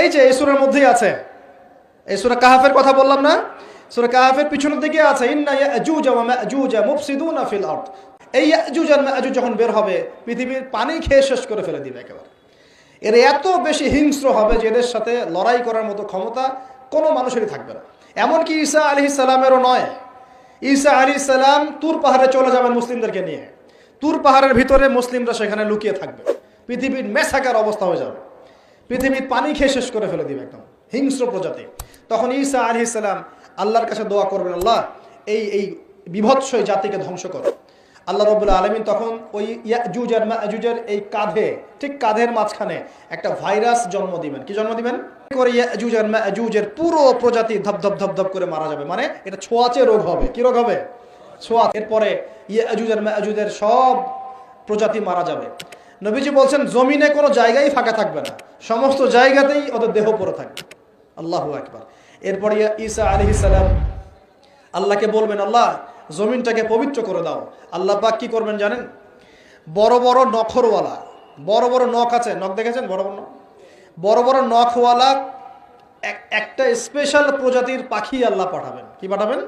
এই যে এই সূরার মধ্যেই আছে, এই সূরা কাহাফের কথা বললাম না, সূরা কাহাফের পিছনের দিকে আছে ইন্না ইয়াজুজ ওয়া মাজুজ মুফসিদুনা ফিল আরদ। এই ইয়াজুজ আর মাজুজ যখন বের হবে পৃথিবীর পানি খেয়ে শেষ করে ফেলে দিবে একেবারে। এর এত বেশি হিংস্র হবে যে এদের সাথে লড়াই করার মতো ক্ষমতা কোনো মানুষেরই থাকবে না। এমনকি ঈসা আলাইহিস সালামেরও নয়। ঈসা আলাইহিস সালাম তুর পাহাড়ে চলে যাবেন মুসলিমদেরকে নিয়ে, তুর পাহাড়ের ভিতরে মুসলিমরা সেখানে লুকিয়ে থাকবে, পৃথিবীর মেসাকার অবস্থা হয়ে যাবে, পৃথিবীর পানি খেয়ে শেষ করে ফেলে দিবে একদম হিংস্র প্রজাতি। তখন ঈসা আলাইহিস সালাম আল্লাহর কাছে দোয়া করবেন, আল্লাহ এই বিভৎস জাতিকে ধ্বংস করো। আল্লাহ রাব্বুল আলামিন তখন ওই ইয়াজুজ আর মাজুজের এই কাঁধে, ঠিক কাঁধের মাঝখানে একটা ভাইরাস জন্ম দিবেন। কি জন্ম দিবেন? করে ইয়াজুজ আর মাজুজের পুরো প্রজাতি ধপধপ ধপধপ করে মারা যাবে। মানে এটা ছোঁয়াচে রোগ হবে। কি রোগ হবে? ছোঁয়াচে। এরপরে ইয়াজুজ আর মাজুজের সব প্রজাতি মারা যাবে। নবীজি বলছেন জমিনে কোনো জায়গায় ফাঁকা থাকবে না, সমস্ত জায়গাতেই ওদের দেহ পড়ে থাকবে। আল্লাহু আকবার। এরপরে ঈসা আলাইহিস সালাম আল্লাহকে বলবেন, আল্লাহ জমিনটাকে পবিত্র করে দাও। আল্লাহ পাক কি করবেন জানেন? বড় বড় নখরওয়ালা, বড় বড় নখ আছে, নখ দেখেছেন? বড় বড় নখ, বড় বড় নখওয়ালা একটা স্পেশাল প্রজাতির পাখি আল্লাহ পাঠাবেন। কি পাঠাবেন?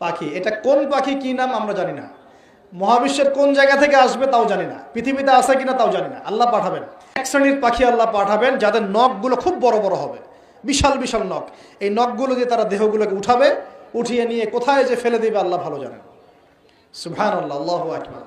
পাখি। এটা কোন পাখি, কি নাম আমরা জানি না, মহাবিশ্বের কোন জায়গা থেকে আসবে তাও জানি না, পৃথিবীতে আছে কিনা তাও জানি না। আল্লাহ পাঠাবেন এক শ্রেণীর পাখি, আল্লাহ পাঠাবেন যাদের নখগুলো খুব বড় বড় হবে, বিশাল বিশাল নখ। এই নখগুলো দিয়ে তারা দেহগুলোকে উঠাবে, উঠিয়ে নিয়ে কোথায় যে ফেলে দিবে আল্লাহ ভালো জানেন। সুবহানাল্লাহ, আল্লাহু আকবার।